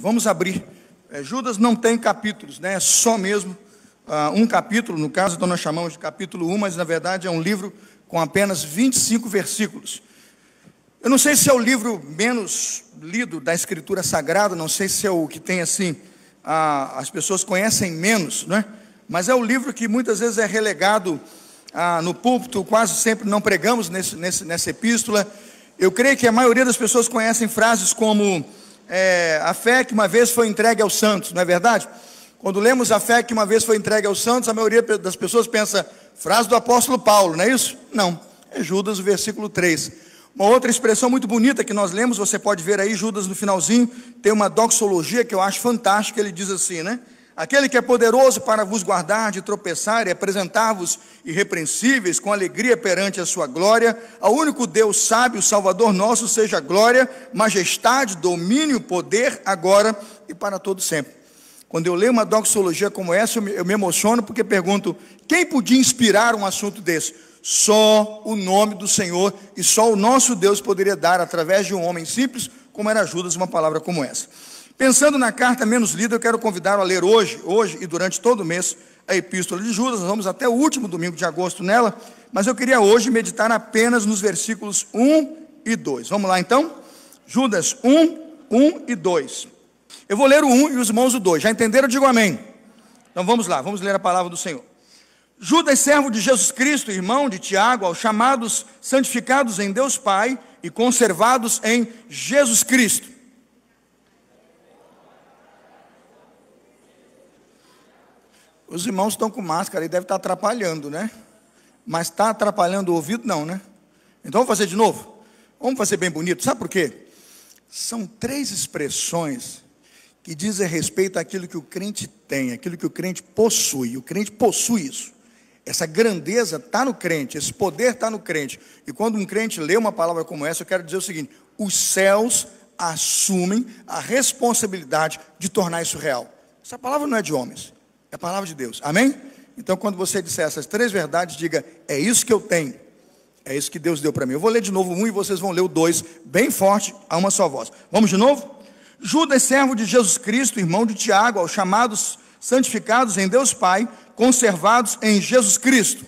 Vamos abrir. Judas não tem capítulos, né? É só mesmo um capítulo, no caso, então nós chamamos de capítulo 1, mas na verdade é um livro com apenas 25 versículos. Eu não sei se é o livro menos lido da Escritura Sagrada, não sei se é o que tem assim, as pessoas conhecem menos, né? Mas é o livro que muitas vezes é relegado no púlpito, quase sempre não pregamos nessa epístola. Eu creio que a maioria das pessoas conhecem frases como a fé que uma vez foi entregue aos santos, não é verdade? Quando lemos a fé que uma vez foi entregue aos santos, a maioria das pessoas pensa, frase do apóstolo Paulo, não é isso? Não, é Judas, o versículo 3. Uma outra expressão muito bonita que nós lemos, você pode ver aí, Judas no finalzinho, tem uma doxologia que eu acho fantástica, ele diz assim, né? Aquele que é poderoso para vos guardar de tropeçar e apresentar-vos irrepreensíveis com alegria perante a sua glória, ao único Deus sábio, Salvador nosso, seja glória, majestade, domínio, poder, agora e para todo sempre. Quando eu leio uma doxologia como essa, eu me emociono porque pergunto, quem podia inspirar um assunto desse? Só o nome do Senhor e só o nosso Deus poderia dar, através de um homem simples, como era Judas, uma palavra como essa. Pensando na carta menos lida, eu quero convidá-lo a ler hoje e durante todo o mês, a epístola de Judas. Nós vamos até o último domingo de agosto nela, mas eu queria hoje meditar apenas nos versículos 1 e 2. Vamos lá então? Judas 1 e 2. Eu vou ler o 1 e os irmãos o 2. Já entenderam? Digo amém. Então vamos lá, vamos ler a palavra do Senhor. Judas, servo de Jesus Cristo, irmão de Tiago, aos chamados, santificados em Deus Pai e conservados em Jesus Cristo. Os irmãos estão com máscara e deve estar atrapalhando, né? Mas está atrapalhando o ouvido? Não, né? Então vamos fazer de novo? Vamos fazer bem bonito. Sabe por quê? São 3 expressões que dizem respeito àquilo que o crente tem, aquilo que o crente possui. O crente possui isso. Essa grandeza está no crente, esse poder está no crente. E quando um crente lê uma palavra como essa, eu quero dizer o seguinte, os céus assumem a responsabilidade de tornar isso real. Essa palavra não é de homens, é a palavra de Deus, amém? Então quando você disser essas 3 verdades, diga, é isso que eu tenho, é isso que Deus deu para mim. Eu vou ler de novo 1 e vocês vão ler o 2, bem forte, a uma só voz. Vamos de novo? Judas, servo de Jesus Cristo, irmão de Tiago, aos chamados, santificados em Deus Pai, conservados em Jesus Cristo.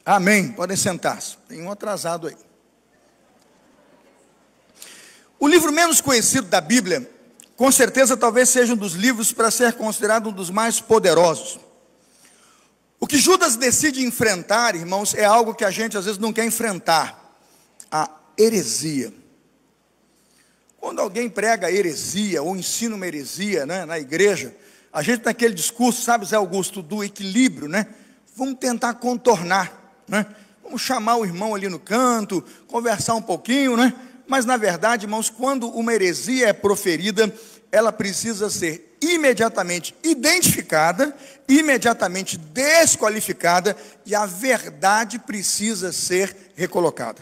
Amém, podem sentar-se, tem um atrasado aí. O livro menos conhecido da Bíblia, com certeza talvez seja um dos livros para ser considerado um dos mais poderosos. O que Judas decide enfrentar, irmãos, é algo que a gente às vezes não quer enfrentar, a heresia. Quando alguém prega heresia ou ensina uma heresia, né, na igreja, a gente tem aquele discurso, sabe, Zé Augusto, do equilíbrio, né? Vamos tentar contornar, né? Vamos chamar o irmão ali no canto, conversar um pouquinho, né? Mas na verdade, irmãos, quando uma heresia é proferida, ela precisa ser imediatamente identificada, imediatamente desqualificada, e a verdade precisa ser recolocada.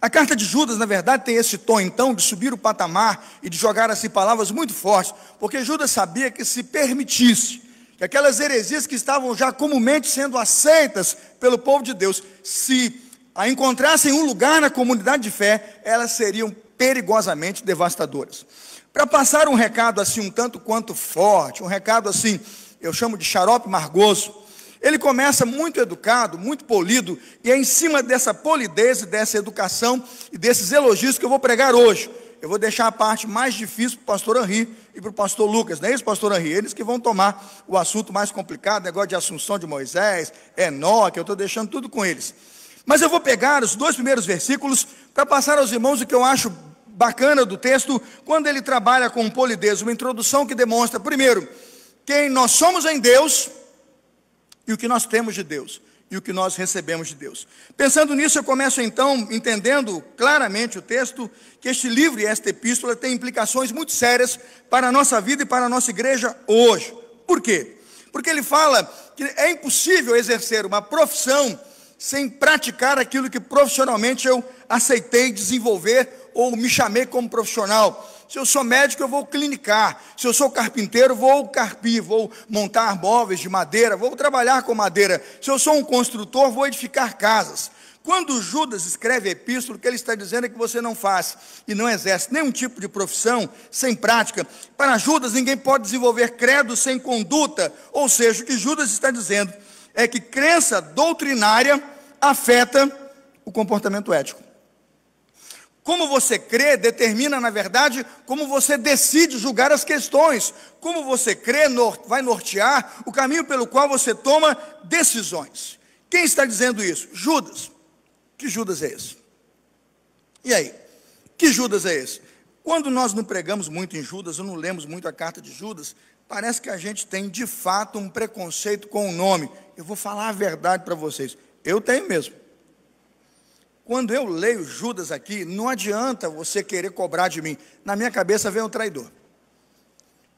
A carta de Judas, na verdade, tem esse tom, então, de subir o patamar e de jogar assim palavras muito fortes, porque Judas sabia que se permitisse que aquelas heresias que estavam já comumente sendo aceitas pelo povo de Deus, se a encontrassem um lugar na comunidade de fé, elas seriam perigosamente devastadoras. Para passar um recado assim um tanto quanto forte, um recado assim, eu chamo de xarope margoso, ele começa muito educado, muito polido, e é em cima dessa polidez, dessa educação e desses elogios que eu vou pregar hoje. Eu vou deixar a parte mais difícil para o pastor Henri e para o pastor Lucas, não é isso, pastor Henri? Eles que vão tomar o assunto mais complicado, negócio de Assunção de Moisés, Enoque, eu estou deixando tudo com eles. Mas eu vou pegar os 2 primeiros versículos para passar aos irmãos o que eu acho bacana do texto, quando ele trabalha com polidez, uma introdução que demonstra, primeiro, quem nós somos em Deus e o que nós temos de Deus e o que nós recebemos de Deus. Pensando nisso, eu começo então entendendo claramente o texto, que este livro e esta epístola tem implicações muito sérias para a nossa vida e para a nossa igreja hoje. Por quê? Porque ele fala que é impossível exercer uma profissão sem praticar aquilo que profissionalmente eu aceitei desenvolver ou me chamei como profissional. Se eu sou médico, eu vou clinicar. Se eu sou carpinteiro, vou carpir, vou montar móveis de madeira, vou trabalhar com madeira. Se eu sou um construtor, vou edificar casas. Quando Judas escreve a epístola, o que ele está dizendo é que você não faz e não exerce nenhum tipo de profissão sem prática. Para Judas, ninguém pode desenvolver credo sem conduta. Ou seja, o que Judas está dizendo é que crença doutrinária afeta o comportamento ético. Como você crê determina, na verdade, como você decide julgar as questões. Como você crê vai nortear o caminho pelo qual você toma decisões. Quem está dizendo isso? Judas. Que Judas é esse? E aí? Que Judas é esse? Quando nós não pregamos muito em Judas, ou não lemos muito a carta de Judas, parece que a gente tem de fato um preconceito com o nome. Eu vou falar a verdade para vocês. Eu tenho mesmo. Quando eu leio Judas aqui, não adianta você querer cobrar de mim. Na minha cabeça vem um traidor.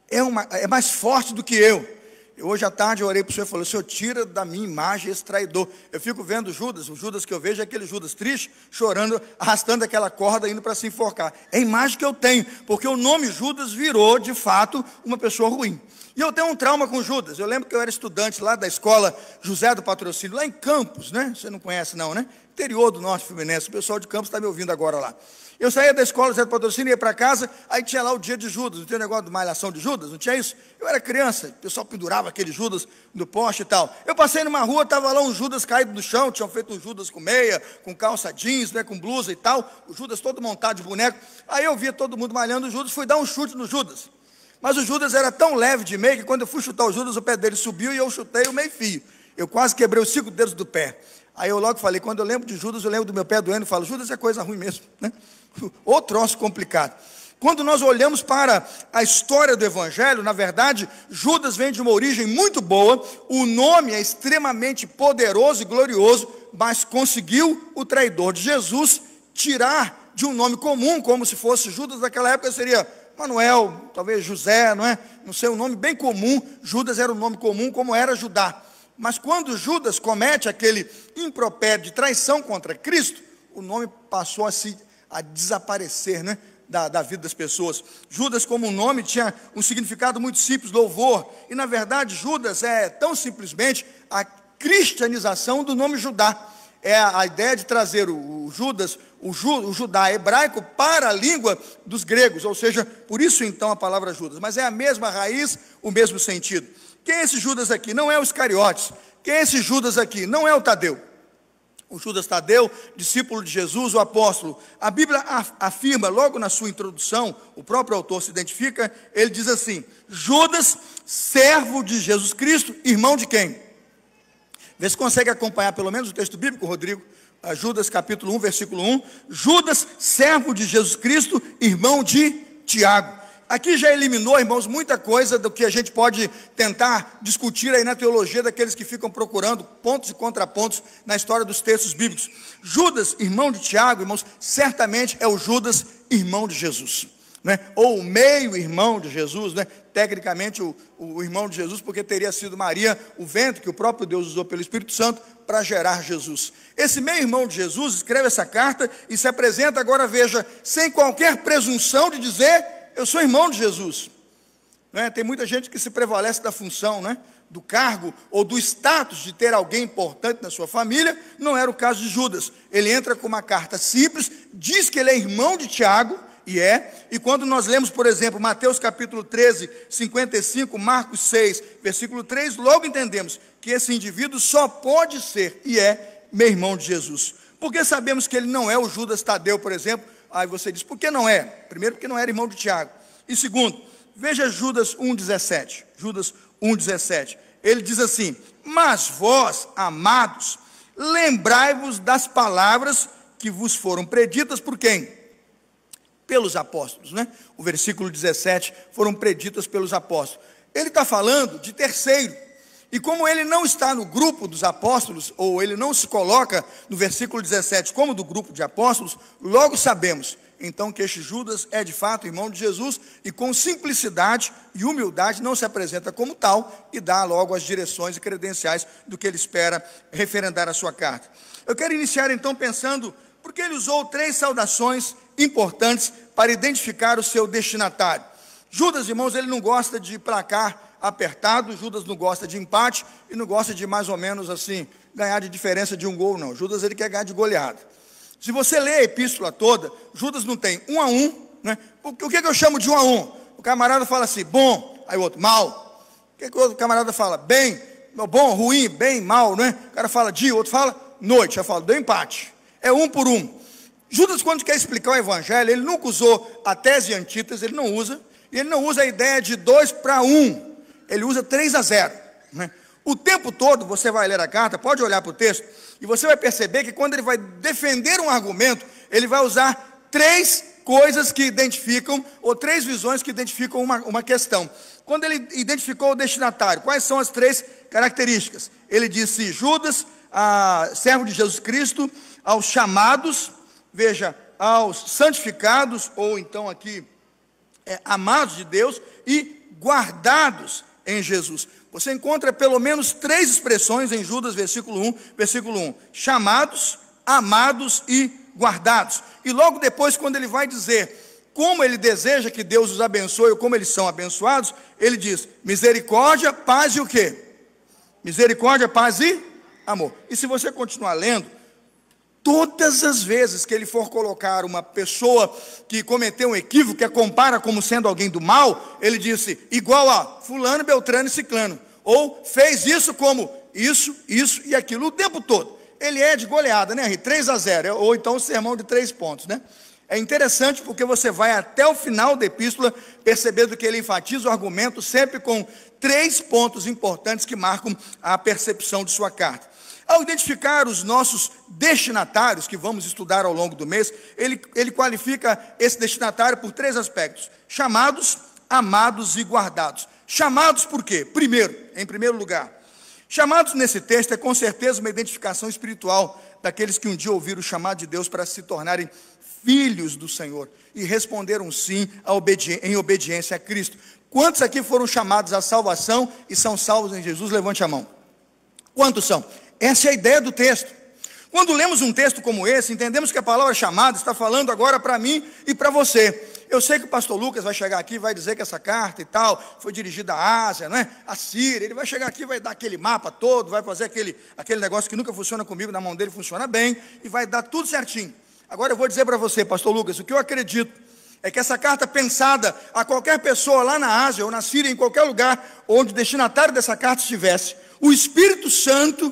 É mais forte do que eu. Hoje à tarde eu orei para o Senhor e falei: Senhor, tira da minha imagem esse traidor. Eu fico vendo Judas, o Judas que eu vejo é aquele Judas triste, chorando, arrastando aquela corda, indo para se enforcar. É a imagem que eu tenho, porque o nome Judas virou, de fato, uma pessoa ruim. E eu tenho um trauma com Judas. Eu lembro que eu era estudante lá da escola José do Patrocínio, lá em Campos, né? Você não conhece não, né? Interior do Norte Fluminense. O pessoal de Campos está me ouvindo agora lá. Eu saía da escola José do Patrocínio, ia para casa, aí tinha lá o dia de Judas. Não tinha o negócio de malhação de Judas? Não tinha isso? Eu era criança, o pessoal pendurava aquele Judas no poste e tal. Eu passei numa rua, estava lá um Judas caído no chão, tinham feito um Judas com meia, com calça jeans, né, com blusa e tal. O Judas todo montado de boneco. Aí eu via todo mundo malhando o Judas, fui dar um chute no Judas. Mas o Judas era tão leve de meio que quando eu fui chutar o Judas, o pé dele subiu e eu chutei o meio fio. Eu quase quebrei os 5 dedos do pé. Aí eu logo falei, quando eu lembro de Judas, eu lembro do meu pé doendo e falo: Judas é coisa ruim mesmo, né? Ô troço complicado. Quando nós olhamos para a história do Evangelho, na verdade, Judas vem de uma origem muito boa, o nome é extremamente poderoso e glorioso, mas conseguiu o traidor de Jesus tirar de um nome comum, como se fosse Judas naquela época seria Manuel, talvez José, não é? Não sei, um nome bem comum. Judas era um nome comum, como era Judá. Mas quando Judas comete aquele impropério de traição contra Cristo, o nome passou a desaparecer, né, da vida das pessoas. Judas, como um nome, tinha um significado muito simples, louvor. E na verdade Judas é tão simplesmente a cristianização do nome Judá. É a ideia de trazer o Judas, o Judá hebraico para a língua dos gregos, ou seja, por isso então a palavra Judas, mas é a mesma raiz, o mesmo sentido. Quem é esse Judas aqui? Não é o Iscariotes. Quem é esse Judas aqui? Não é o Tadeu. O Judas Tadeu, discípulo de Jesus, o apóstolo. A Bíblia afirma, logo na sua introdução, o próprio autor se identifica, ele diz assim: Judas, servo de Jesus Cristo, irmão de quem? Vê se consegue acompanhar pelo menos o texto bíblico, Rodrigo. Judas capítulo 1, versículo 1. Judas, servo de Jesus Cristo, irmão de Tiago. Aqui já eliminou, irmãos, muita coisa do que a gente pode tentar discutir aí na teologia daqueles que ficam procurando pontos e contrapontos na história dos textos bíblicos. Judas, irmão de Tiago, irmãos, certamente é o Judas, irmão de Jesus, né? Ou o meio-irmão de Jesus, né? Tecnicamente o irmão de Jesus, porque teria sido Maria, o ventre que o próprio Deus usou pelo Espírito Santo para gerar Jesus. Esse meio-irmão de Jesus escreve essa carta e se apresenta, agora veja, sem qualquer presunção de dizer: eu sou irmão de Jesus, né? Tem muita gente que se prevalece da função, né? Do cargo ou do status de ter alguém importante na sua família. Não era o caso de Judas. Ele entra com uma carta simples, diz que ele é irmão de Tiago, e quando nós lemos, por exemplo, Mateus capítulo 13, 55, Marcos 6, versículo 3, logo entendemos que esse indivíduo só pode ser e é meu irmão de Jesus. Porque sabemos que ele não é o Judas Tadeu, por exemplo. Aí você diz, por que não é? Primeiro, porque não era irmão de Tiago. E segundo, veja Judas 1,17. Judas 1,17. Ele diz assim: mas vós, amados, lembrai-vos das palavras que vos foram preditas por quem? Pelos apóstolos, né? O versículo 17, foram preditas pelos apóstolos. Ele está falando de terceiro. E como ele não está no grupo dos apóstolos, ou ele não se coloca no versículo 17 como do grupo de apóstolos, logo sabemos, então, que este Judas é de fato irmão de Jesus, e com simplicidade e humildade não se apresenta como tal, e dá logo as direções e credenciais do que ele espera referendar a sua carta. Eu quero iniciar então pensando, porque ele usou 3 saudações importantes para identificar o seu destinatário. Judas, irmãos, ele não gosta de placar apertado. Judas não gosta de empate e não gosta de mais ou menos assim, ganhar de diferença de um gol, não. Judas, ele quer ganhar de goleada. Se você lê a epístola toda, Judas não tem 1 a 1, né? O que eu chamo de 1 a 1? O camarada fala assim, bom, aí o outro, mal. O que o outro camarada fala? Bem, bom, ruim, bem, mal, né? O cara fala dia, o outro fala noite. Eu falo, deu empate. É 1 por 1. Judas, quando quer explicar o evangelho, ele nunca usou a tese e antítese, ele não usa. E ele não usa a ideia de 2 para 1. Ele usa 3 a 0, né? O tempo todo, você vai ler a carta, pode olhar para o texto, e você vai perceber que quando ele vai defender um argumento, ele vai usar 3 coisas que identificam, ou 3 visões que identificam uma questão. Quando ele identificou o destinatário, quais são as 3 características? Ele disse, Judas, servo de Jesus Cristo, aos chamados, veja, aos santificados, ou então aqui, amados de Deus, e guardados em Jesus. Você encontra pelo menos 3 expressões em Judas, versículo 1, chamados, amados e guardados. E logo depois, quando ele vai dizer como ele deseja que Deus os abençoe, ou como eles são abençoados, ele diz, misericórdia, paz e o quê? Misericórdia, paz e amor. E se você continuar lendo, todas as vezes que ele for colocar uma pessoa que cometeu um equívoco, que a compara como sendo alguém do mal, ele disse, igual a fulano, beltrano e ciclano, ou fez isso como isso e aquilo, o tempo todo. Ele é de goleada, né? 3 a 0, ou então o sermão de 3 pontos, né? É interessante porque você vai até o final da epístola, percebendo que ele enfatiza o argumento sempre com 3 pontos importantes que marcam a percepção de sua carta. Ao identificar os nossos destinatários, que vamos estudar ao longo do mês, ele qualifica esse destinatário por 3 aspectos: chamados, amados e guardados. Chamados por quê? Em primeiro lugar, chamados nesse texto é com certeza uma identificação espiritual daqueles que um dia ouviram o chamado de Deus para se tornarem filhos do Senhor e responderam sim em obediência a Cristo. Quantos aqui foram chamados à salvação e são salvos em Jesus? Levante a mão. Quantos são? Essa é a ideia do texto. Quando lemos um texto como esse, entendemos que a palavra chamada está falando agora para mim e para você. Eu sei que o pastor Lucas vai chegar aqui e vai dizer que essa carta e tal foi dirigida à Ásia, não é? À Síria. Ele vai chegar aqui, vai dar aquele mapa todo, vai fazer aquele negócio que nunca funciona comigo, na mão dele funciona bem, e vai dar tudo certinho. Agora eu vou dizer para você, pastor Lucas, o que eu acredito é que essa carta pensada a qualquer pessoa lá na Ásia ou na Síria, em qualquer lugar onde o destinatário dessa carta estivesse, o Espírito Santo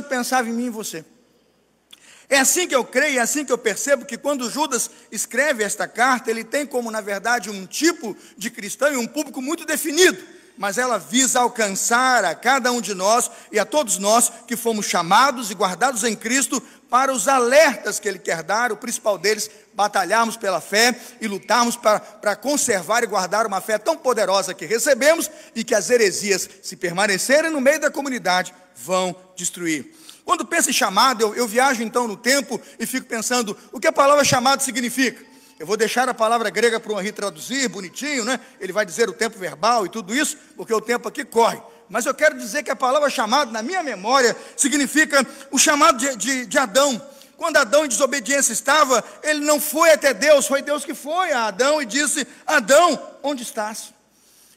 pensava em mim e você. É assim que eu creio, é assim que eu percebo que quando Judas escreve esta carta, ele tem como, na verdade, um tipo de cristão e um público muito definido, mas ela visa alcançar a cada um de nós e a todos nós que fomos chamados e guardados em Cristo para os alertas que ele quer dar, o principal deles, batalharmos pela fé e lutarmos para conservar e guardar uma fé tão poderosa que recebemos e que as heresias, se permanecerem no meio da comunidade, vão destruir. Quando penso em chamado, eu viajo então no tempo e fico pensando, o que a palavra chamado significa? Eu vou deixar a palavra grega para o Henri traduzir, bonitinho, né? Ele vai dizer o tempo verbal e tudo isso, porque o tempo aqui corre. Mas eu quero dizer que a palavra chamado, na minha memória, significa o chamado de Adão. Quando Adão em desobediência estava, ele não foi até Deus, foi Deus que foi a Adão e disse, Adão, onde estás?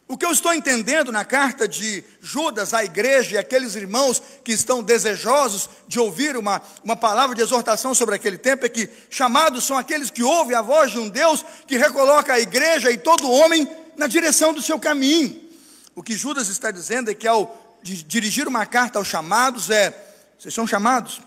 O que eu estou entendendo na carta de Judas à igreja e aqueles irmãos que estão desejosos de ouvir uma palavra de exortação sobre aquele tempo é que chamados são aqueles que ouvem a voz de um Deus que recoloca a igreja e todo homem na direção do seu caminho. O que Judas está dizendo é que ao dirigir uma carta aos chamados vocês são chamados?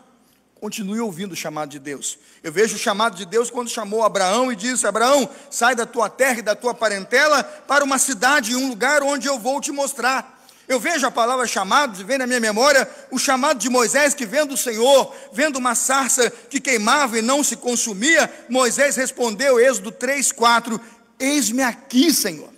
Continue ouvindo o chamado de Deus. Eu vejo o chamado de Deus quando chamou Abraão e disse, Abraão, sai da tua terra e da tua parentela para uma cidade e um lugar onde eu vou te mostrar. Eu vejo a palavra chamados e vem na minha memória o chamado de Moisés que vendo o Senhor, vendo uma sarça que queimava e não se consumia, Moisés respondeu, Êxodo 3:4, eis-me aqui, Senhor.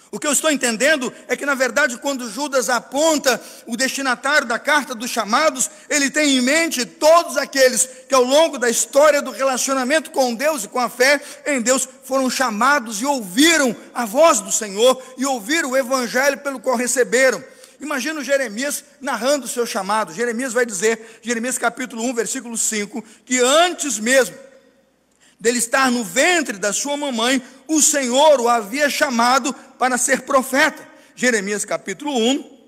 O que eu estou entendendo é que, na verdade, quando Judas aponta o destinatário da carta dos chamados, ele tem em mente todos aqueles que ao longo da história do relacionamento com Deus e com a fé em Deus foram chamados e ouviram a voz do Senhor e ouviram o evangelho pelo qual receberam. Imagina o Jeremias narrando o seu chamado. Jeremias vai dizer, Jeremias capítulo 1, versículo 5, que antes mesmo dele estar no ventre da sua mamãe, o Senhor o havia chamado para ser profeta. Jeremias capítulo 1,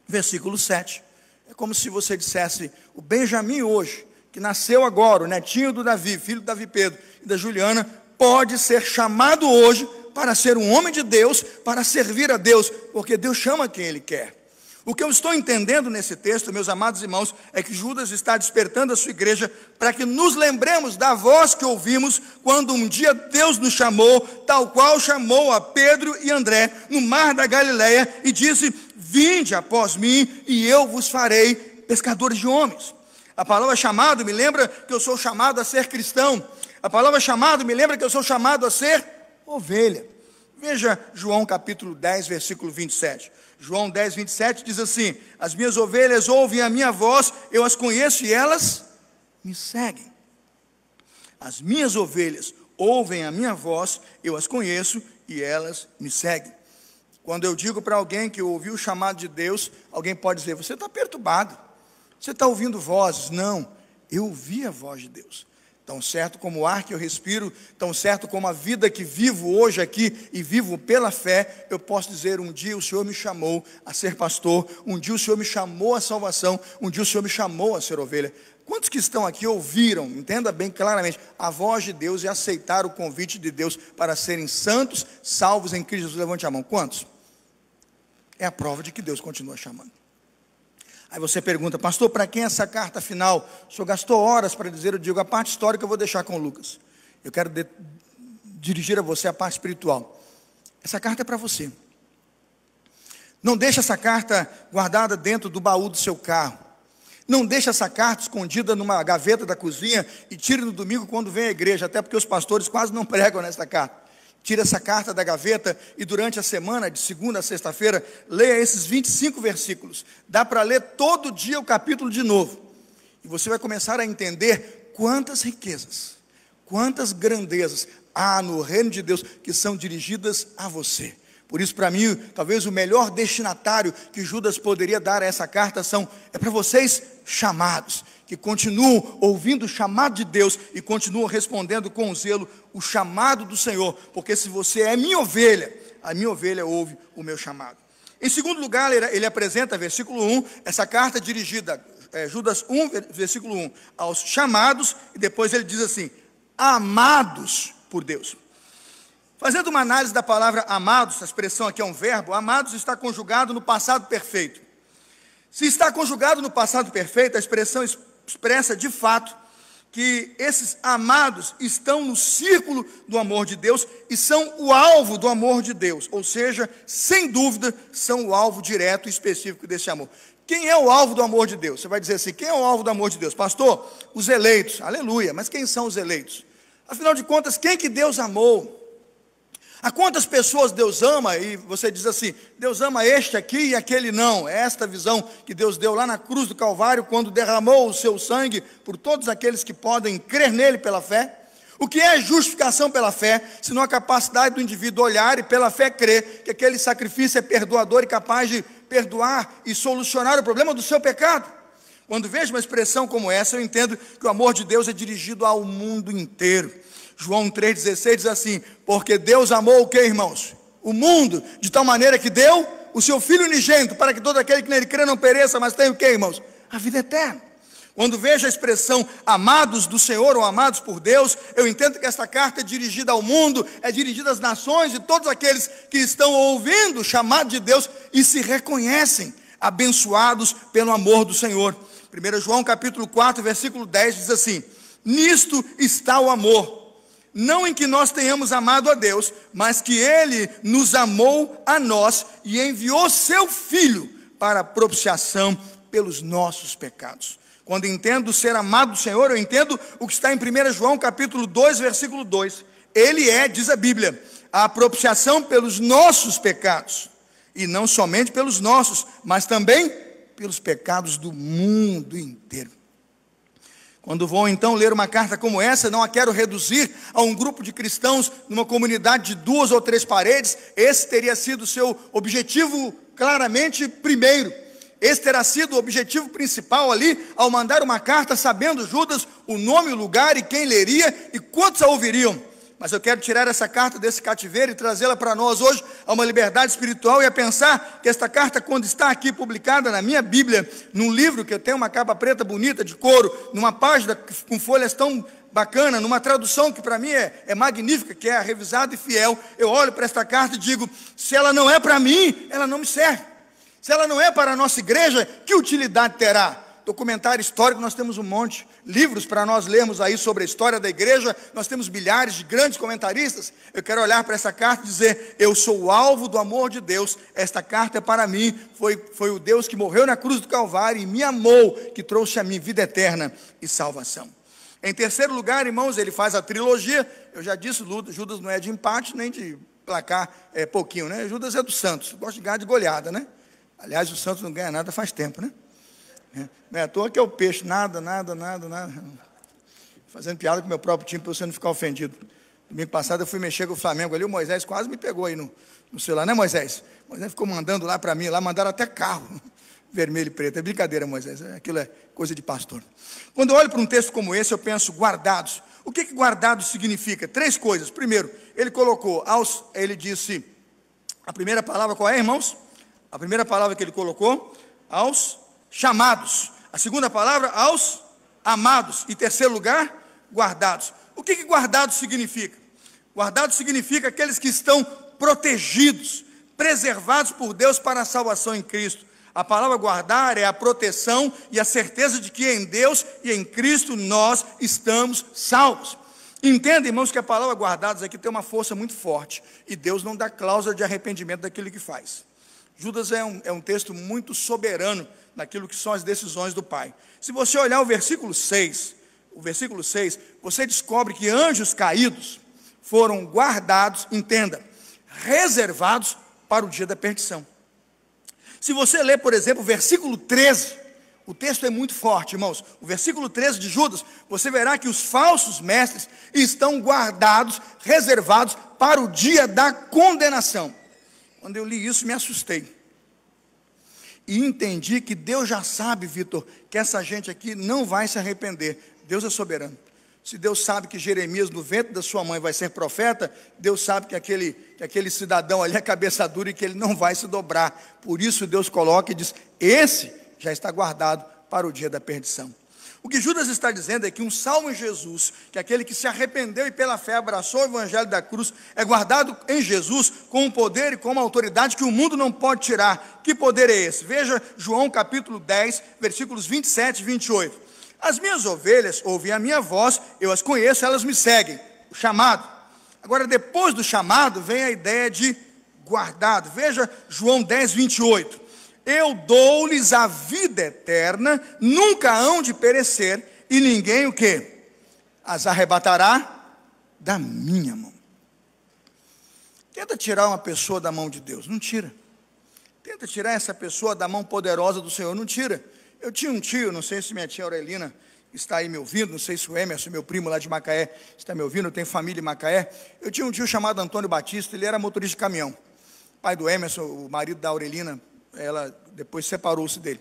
versículo 7. É como se você dissesse, o Benjamim hoje, que nasceu agora, o netinho do Davi, filho do Davi Pedro e da Juliana, pode ser chamado hoje para ser um homem de Deus, para servir a Deus, porque Deus chama quem Ele quer. O que eu estou entendendo nesse texto, meus amados irmãos, é que Judas está despertando a sua igreja para que nos lembremos da voz que ouvimos quando um dia Deus nos chamou, tal qual chamou a Pedro e André no mar da Galileia e disse: vinde após mim e eu vos farei pescadores de homens. A palavra chamado me lembra que eu sou chamado a ser cristão. A palavra chamado me lembra que eu sou chamado a ser ovelha. Veja João capítulo 10, versículo 27. João 10, 27 diz assim: as minhas ovelhas ouvem a minha voz, eu as conheço e elas me seguem. As minhas ovelhas ouvem a minha voz, eu as conheço e elas me seguem. Quando eu digo para alguém que ouviu o chamado de Deus, alguém pode dizer: você está perturbado, você está ouvindo vozes. Não, eu ouvi a voz de Deus. Tão certo como o ar que eu respiro, tão certo como a vida que vivo hoje aqui e vivo pela fé, eu posso dizer: um dia o Senhor me chamou a ser pastor, um dia o Senhor me chamou à salvação, um dia o Senhor me chamou a ser ovelha. Quantos que estão aqui ouviram, entenda bem claramente, a voz de Deus e aceitaram o convite de Deus para serem santos, salvos em Cristo Jesus? Levante a mão. Quantos? É a prova de que Deus continua chamando. Aí você pergunta: pastor, para quem essa carta final? O senhor gastou horas para dizer. Eu digo: a parte histórica eu vou deixar com o Lucas. Eu quero dirigir a você a parte espiritual. Essa carta é para você. Não deixe essa carta guardada dentro do baú do seu carro. Não deixe essa carta escondida numa gaveta da cozinha e tire no domingo quando vem à igreja, até porque os pastores quase não pregam nessa carta. Tire essa carta da gaveta e durante a semana, de segunda a sexta-feira, leia esses 25 versículos. Dá para ler todo dia o capítulo de novo. E você vai começar a entender quantas riquezas, quantas grandezas há no reino de Deus que são dirigidas a você. Por isso, para mim, talvez o melhor destinatário que Judas poderia dar a essa carta é para vocês chamados, que continuam ouvindo o chamado de Deus e continuam respondendo com zelo o chamado do Senhor, porque se você é minha ovelha, a minha ovelha ouve o meu chamado. Em segundo lugar, ele apresenta, versículo 1, essa carta dirigida, Judas 1, versículo 1, aos chamados, e depois ele diz assim: amados por Deus. Fazendo uma análise da palavra amados, a expressão aqui é um verbo, amados está conjugado no passado perfeito. Se está conjugado no passado perfeito, a expressão expressa de fato que esses amados estão no círculo do amor de Deus e são o alvo do amor de Deus, ou seja, sem dúvida, são o alvo direto e específico desse amor. Quem é o alvo do amor de Deus? Você vai dizer assim: quem é o alvo do amor de Deus? Pastor, os eleitos. Aleluia, mas quem são os eleitos? Afinal de contas, quem que Deus amou? A quantas pessoas Deus ama? E você diz assim: Deus ama este aqui e aquele não. É esta visão que Deus deu lá na cruz do Calvário, quando derramou o seu sangue por todos aqueles que podem crer nele pela fé. O que é justificação pela fé, senão a capacidade do indivíduo olhar e pela fé crer que aquele sacrifício é perdoador e capaz de perdoar e solucionar o problema do seu pecado? Quando vejo uma expressão como essa, eu entendo que o amor de Deus é dirigido ao mundo inteiro. João 3,16 diz assim: porque Deus amou o que, irmãos? O mundo, de tal maneira que deu o seu Filho unigênito, para que todo aquele que nele crê não pereça, mas tenha o que, irmãos? A vida eterna. Quando vejo a expressão amados do Senhor ou amados por Deus, eu entendo que esta carta é dirigida ao mundo, é dirigida às nações e todos aqueles que estão ouvindo o chamado de Deus e se reconhecem abençoados pelo amor do Senhor. 1 João capítulo 4, versículo 10 diz assim: nisto está o amor, não em que nós tenhamos amado a Deus, mas que Ele nos amou a nós e enviou seu Filho para a propiciação pelos nossos pecados. Quando entendo ser amado do Senhor, eu entendo o que está em 1 João capítulo 2, versículo 2. Ele é, diz a Bíblia, a propiciação pelos nossos pecados. E não somente pelos nossos, mas também pelos pecados do mundo inteiro. Quando vou então ler uma carta como essa, não a quero reduzir a um grupo de cristãos numa comunidade de 2 ou 3 paredes. Esse teria sido o seu objetivo claramente primeiro. Esse terá sido o objetivo principal ali, ao mandar uma carta, sabendo Judas o nome, o lugar e quem leria e quantos a ouviriam. Mas eu quero tirar essa carta desse cativeiro e trazê-la para nós hoje a uma liberdade espiritual e a pensar que esta carta, quando está aqui publicada na minha Bíblia, num livro que eu tenho uma capa preta bonita de couro, numa página com folhas tão bacana, numa tradução que para mim é magnífica, que é a Revisada e Fiel, eu olho para esta carta e digo, se ela não é para mim, ela não me serve. Se ela não é para a nossa igreja, que utilidade terá? Documentário histórico, nós temos um monte, livros para nós lermos aí sobre a história da igreja, nós temos milhares de grandes comentaristas. Eu quero olhar para essa carta e dizer, eu sou o alvo do amor de Deus, esta carta é para mim, foi o Deus que morreu na cruz do Calvário e me amou, que trouxe a mim vida eterna e salvação. Em terceiro lugar, irmãos, ele faz a trilogia, eu já disse, Judas não é de empate, nem de placar pouquinho, né? Judas é do Santos, gosta de ganhar de goleada, né? Aliás, o Santos não ganha nada faz tempo, né? Não é à toa que é o peixe, nada. Fazendo piada com o meu próprio time para você não ficar ofendido. Domingo passado eu fui mexer com o Flamengo ali, o Moisés quase me pegou aí no celular, né, Moisés? Moisés ficou mandando lá para mim, lá mandaram até carro, vermelho e preto. É brincadeira, Moisés, aquilo é coisa de pastor. Quando eu olho para um texto como esse, eu penso, guardados. O que guardados significa? 3 coisas. Primeiro, ele disse, a primeira palavra qual é, irmãos? A primeira palavra que ele colocou, aos chamados. A segunda palavra, aos amados. E terceiro lugar, guardados. O que guardados significa? Guardados significa aqueles que estão protegidos, preservados por Deus para a salvação em Cristo. A palavra guardar é a proteção e a certeza de que em Deus e em Cristo nós estamos salvos. Entenda, irmãos, que a palavra guardados aqui tem uma força muito forte. E Deus não dá cláusula de arrependimento daquilo que faz. Judas é um texto muito soberano naquilo que são as decisões do Pai. Se você olhar o versículo 6, você descobre que anjos caídos foram guardados, entenda, reservados para o dia da perdição. Se você ler, por exemplo, o versículo 13, o texto é muito forte, irmãos. O versículo 13 de Judas, você verá que os falsos mestres estão guardados, reservados para o dia da condenação. Quando eu li isso, me assustei. E entendi que Deus já sabe, Vitor, que essa gente aqui não vai se arrepender. Deus é soberano. Se Deus sabe que Jeremias, no ventre da sua mãe, vai ser profeta, Deus sabe que aquele cidadão ali é cabeça dura e que ele não vai se dobrar. Por isso Deus coloca e diz, esse já está guardado para o dia da perdição. O que Judas está dizendo é que um salvo em Jesus, que aquele que se arrependeu e pela fé abraçou o evangelho da cruz, é guardado em Jesus com um poder e com uma autoridade que o mundo não pode tirar. Que poder é esse? Veja João capítulo 10, versículos 27 e 28. As minhas ovelhas ouvem a minha voz, eu as conheço, elas me seguem. O chamado. Agora, depois do chamado, vem a ideia de guardado. Veja João 10, 28. Eu dou-lhes a vida eterna, nunca hão de perecer, e ninguém o quê? As arrebatará da minha mão. Tenta tirar uma pessoa da mão de Deus, não tira. Tenta tirar essa pessoa da mão poderosa do Senhor, não tira. Eu tinha um tio, não sei se minha tia Aurelina está aí me ouvindo, não sei se o Emerson, meu primo lá de Macaé, está me ouvindo, eu tenho família em Macaé. Eu tinha um tio chamado Antônio Batista, ele era motorista de caminhão. Pai do Emerson, o marido da Aurelina, ela depois separou-se dele.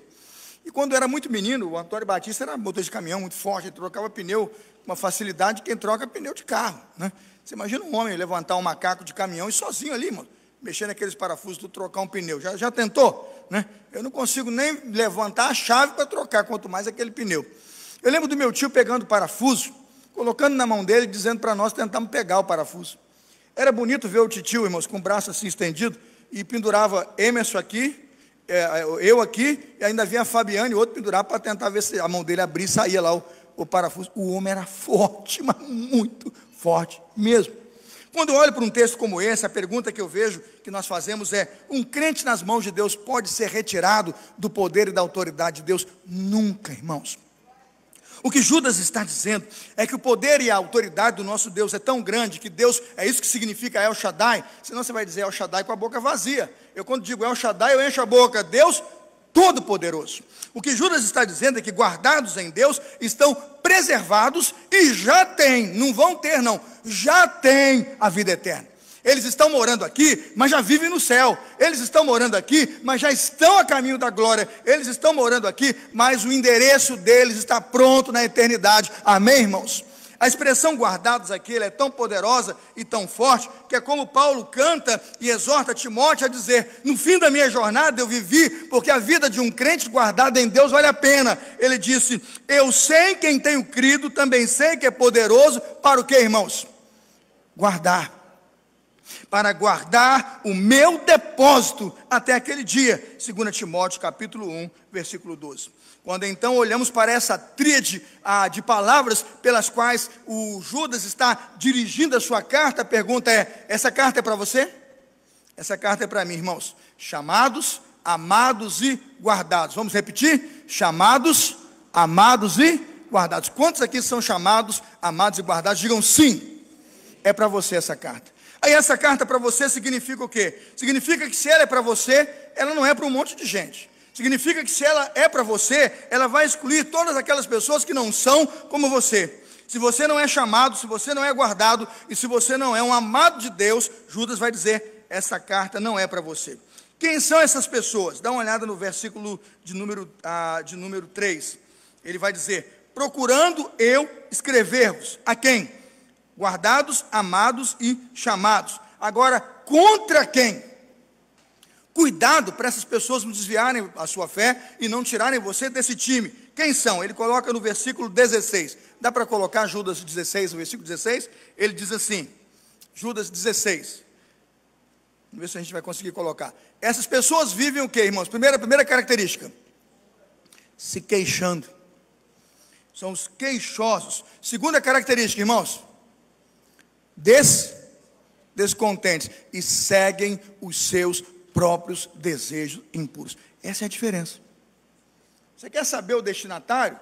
E quando eu era muito menino, o Antônio Batista era motorista de caminhão, muito forte, ele trocava pneu com uma facilidade de quem troca pneu de carro, né? Você imagina um homem levantar um macaco de caminhão e sozinho ali, mano, mexer naqueles parafusos, tu trocar um pneu. Já tentou? Né? Eu não consigo nem levantar a chave para trocar, quanto mais aquele pneu. Eu lembro do meu tio pegando o parafuso, colocando na mão dele, dizendo para nós tentarmos pegar o parafuso. Era bonito ver o titio, irmãos, com o braço assim estendido, e pendurava Emerson aqui, eu aqui, e ainda havia a Fabiane, e outro pendurava para tentar ver se a mão dele abria e saía lá o parafuso. O homem era forte, mas muito forte mesmo. Quando eu olho para um texto como esse, a pergunta que eu vejo que nós fazemos é: um crente nas mãos de Deus pode ser retirado do poder e da autoridade de Deus? Nunca, irmãos. O que Judas está dizendo é que o poder e a autoridade do nosso Deus é tão grande que Deus, é isso que significa El Shaddai, senão você vai dizer El Shaddai com a boca vazia. Eu quando digo El Shaddai, eu encho a boca, Deus Todo-Poderoso. O que Judas está dizendo é que guardados em Deus estão preservados e já têm, não vão ter não, já têm a vida eterna. Eles estão morando aqui, mas já vivem no céu. Eles estão morando aqui, mas já estão a caminho da glória. Eles estão morando aqui, mas o endereço deles está pronto na eternidade. Amém, irmãos? A expressão guardados aqui ela é tão poderosa e tão forte, que é como Paulo canta e exorta Timóteo a dizer: no fim da minha jornada eu vivi, porque a vida de um crente guardado em Deus vale a pena. Ele disse: eu sei quem tenho crido, também sei que é poderoso para o que, irmãos? Guardar. Para guardar o meu depósito até aquele dia. 2 Timóteo capítulo 1, versículo 12. Quando então olhamos para essa tríade de palavras pelas quais o Judas está dirigindo a sua carta, a pergunta é: essa carta é para você? Essa carta é para mim, irmãos. Chamados, amados e guardados. Vamos repetir? Chamados, amados e guardados. Quantos aqui são chamados, amados e guardados? Digam sim. É para você essa carta. Aí essa carta para você significa o quê? Significa que se ela é para você, ela não é para um monte de gente. Significa que se ela é para você, ela vai excluir todas aquelas pessoas que não são como você. Se você não é chamado, se você não é guardado, e se você não é um amado de Deus, Judas vai dizer: essa carta não é para você. Quem são essas pessoas? Dá uma olhada no versículo de número 3. Ele vai dizer: procurando eu escrever-vos. A quem? Guardados, amados e chamados. Agora, contra quem? Cuidado para essas pessoas não desviarem a sua fé e não tirarem você desse time. Quem são? Ele coloca no versículo 16. Dá para colocar Judas 16, no versículo 16? Ele diz assim, Judas 16. Vamos ver se a gente vai conseguir colocar. Essas pessoas vivem o quê, irmãos? Primeira característica: se queixando. São os queixosos. Segunda característica, irmãos: descontentes. E seguem os seus próprios desejos impuros. Essa é a diferença. Você quer saber o destinatário?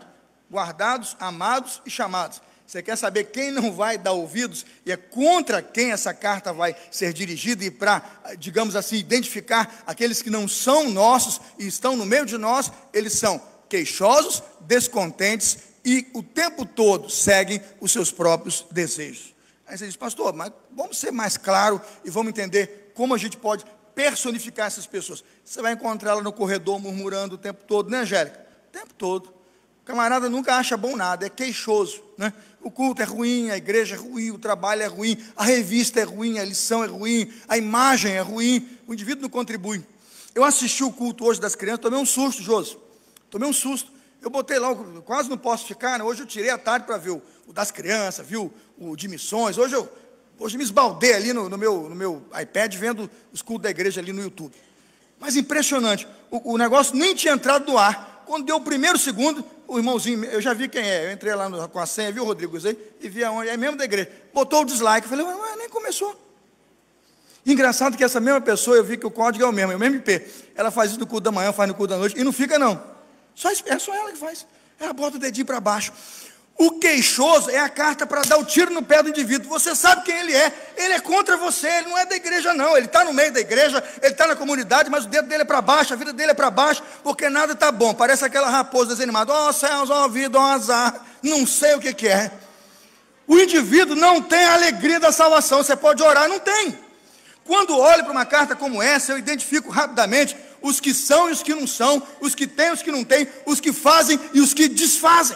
Guardados, amados e chamados. Você quer saber quem não vai dar ouvidos e é contra quem essa carta vai ser dirigida, e para, digamos assim, identificar aqueles que não são nossos e estão no meio de nós? Eles são queixosos, descontentes e o tempo todo seguem os seus próprios desejos. Aí você diz: pastor, mas vamos ser mais claro e vamos entender como a gente pode personificar essas pessoas. Você vai encontrá-la no corredor murmurando o tempo todo, né, Angélica? O tempo todo. O camarada nunca acha bom nada, é queixoso, né? O culto é ruim, a igreja é ruim, o trabalho é ruim, a revista é ruim, a lição é ruim, a imagem é ruim, o indivíduo não contribui. Eu assisti o culto hoje das crianças, tomei um susto, Josi. Tomei um susto. Eu botei lá, quase não posso ficar, né? Hoje eu tirei a tarde para ver o das crianças, viu o de missões. Hoje me esbaldei ali no meu iPad, vendo os cultos da igreja ali no YouTube. Mas impressionante, o negócio nem tinha entrado no ar. Quando deu o primeiro segundo, o irmãozinho, eu já vi quem é, eu entrei lá com a senha, viu, Rodrigo, e vi aonde, é mesmo da igreja. Botou o dislike, eu falei: mas nem começou. Engraçado que essa mesma pessoa, eu vi que o código é o mesmo IP. Ela faz isso no culto da manhã, faz no culto da noite, e não fica não. É só ela que faz. Ela bota o dedinho para baixo. O queixoso é a carta para dar o tiro no pé do indivíduo. Você sabe quem ele é contra você, ele não é da igreja não, ele está no meio da igreja, ele está na comunidade, mas o dedo dele é para baixo, a vida dele é para baixo, porque nada está bom, parece aquela raposa desanimada: ó céus, ó vida, ó azar, não sei o que é. O indivíduo não tem a alegria da salvação. Você pode orar, não tem. Quando olho para uma carta como essa, eu identifico rapidamente os que são e os que não são, os que têm e os que não têm, os que fazem e os que desfazem.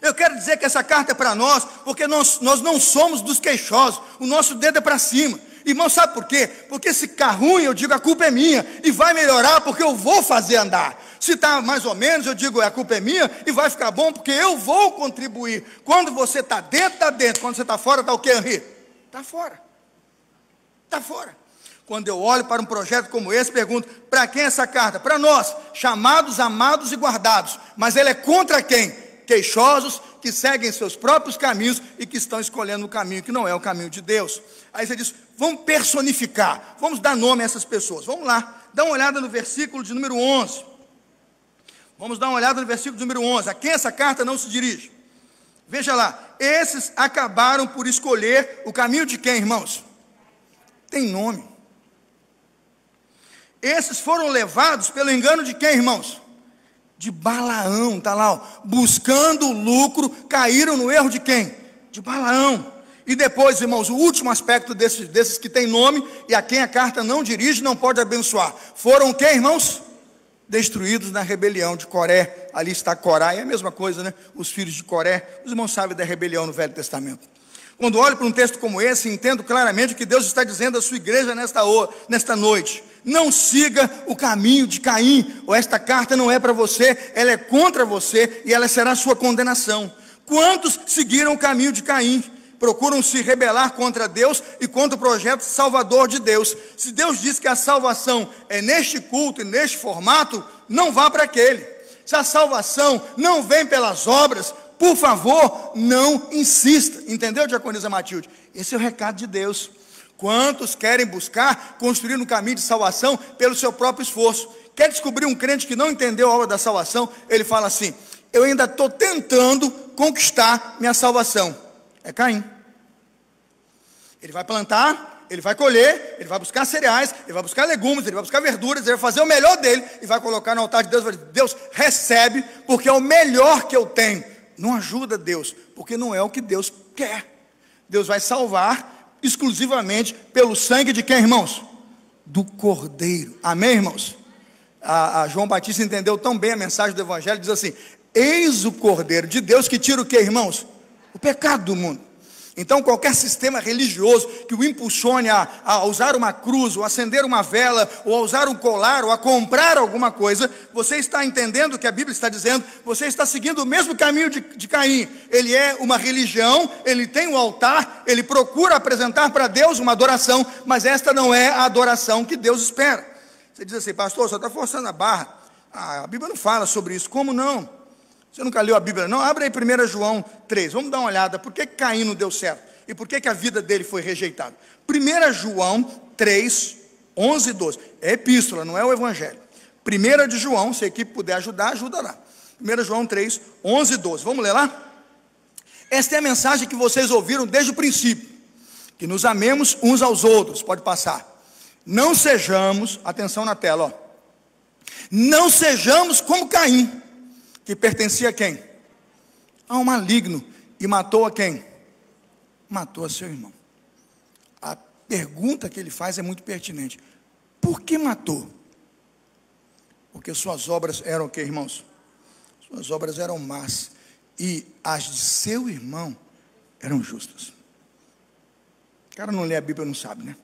Eu quero dizer que essa carta é para nós, porque nós não somos dos queixosos, o nosso dedo é para cima. Irmão, sabe por quê? Porque se ficar ruim, eu digo: a culpa é minha, e vai melhorar porque eu vou fazer andar. Se está mais ou menos, eu digo: a culpa é minha, e vai ficar bom porque eu vou contribuir. Quando você está dentro, está dentro. Quando você está fora, está o quê, Henri? Está fora. Está fora. Quando eu olho para um projeto como esse, pergunto: para quem é essa carta? Para nós, chamados, amados e guardados. Mas ele é contra quem? Queixosos, que seguem seus próprios caminhos e que estão escolhendo um caminho que não é o caminho de Deus. Aí você diz: vamos personificar, vamos dar nome a essas pessoas. Vamos lá, dá uma olhada no versículo de número 11. Vamos dar uma olhada no versículo de número 11. A quem essa carta não se dirige? Veja lá: esses acabaram por escolher o caminho de quem, irmãos? Tem nome. Esses foram levados pelo engano de quem, irmãos? De Balaão, está lá, ó, buscando lucro, caíram no erro de quem? De Balaão. E depois, irmãos, o último aspecto desses que tem nome, e a quem a carta não dirige, não pode abençoar, foram quem, irmãos? destruídos na rebelião de Coré. Ali está Corá, é a mesma coisa, né? Os filhos de Coré. Os irmãos sabem da rebelião no Velho Testamento. Quando olho para um texto como esse, entendo claramente o que Deus está dizendo à sua igreja nesta noite. Não siga o caminho de Caim, ou esta carta não é para você, ela é contra você e ela será sua condenação. Quantos seguiram o caminho de Caim? Procuram se rebelar contra Deus e contra o projeto salvador de Deus. Se Deus diz que a salvação é neste culto e neste formato, não vá para aquele. Se a salvação não vem pelas obras, por favor, não insista. Entendeu, diaconisa Matilde? Esse é o recado de Deus. Quantos querem buscar construir um caminho de salvação pelo seu próprio esforço? Quer descobrir um crente que não entendeu a obra da salvação? Ele fala assim: eu ainda estou tentando conquistar minha salvação. É Caim. Ele vai plantar, ele vai colher, ele vai buscar cereais, ele vai buscar legumes, ele vai buscar verduras, ele vai fazer o melhor dele e vai colocar no altar de Deus. Vai dizer: Deus, recebe, porque é o melhor que eu tenho. Não ajuda Deus, porque não é o que Deus quer. Deus vai salvar exclusivamente pelo sangue de quem, irmãos? Do Cordeiro. Amém, irmãos? A João Batista entendeu tão bem a mensagem do Evangelho, diz assim: eis o Cordeiro de Deus que tira o que, irmãos? O pecado do mundo. Então qualquer sistema religioso que o impulsione a usar uma cruz, ou acender uma vela, ou a usar um colar, ou a comprar alguma coisa, você está entendendo o que a Bíblia está dizendo, você está seguindo o mesmo caminho de Caim. Ele é uma religião, ele tem um altar, ele procura apresentar para Deus uma adoração, mas esta não é a adoração que Deus espera. Você diz assim: pastor, só está forçando a barra. A Bíblia não fala sobre isso. Como não? Você nunca leu a Bíblia, não? Abre aí 1 João 3, vamos dar uma olhada. Por que Caim não deu certo? E por que a vida dele foi rejeitada? 1 João 3, 11 e 12. É epístola, não é o Evangelho. 1 de João, se a equipe puder ajudar, ajudará. 1 João 3, 11 e 12. Vamos ler lá? Esta é a mensagem que vocês ouviram desde o princípio: que nos amemos uns aos outros. Pode passar. Não sejamos, atenção na tela, ó. Não sejamos como Caim, que pertencia a quem? Ao maligno, e matou a quem? Matou a seu irmão. A pergunta que ele faz é muito pertinente: por que matou? Porque suas obras eram o que, irmãos? Suas obras eram más, e as de seu irmão eram justas. O cara não lê a Bíblia, não sabe, né?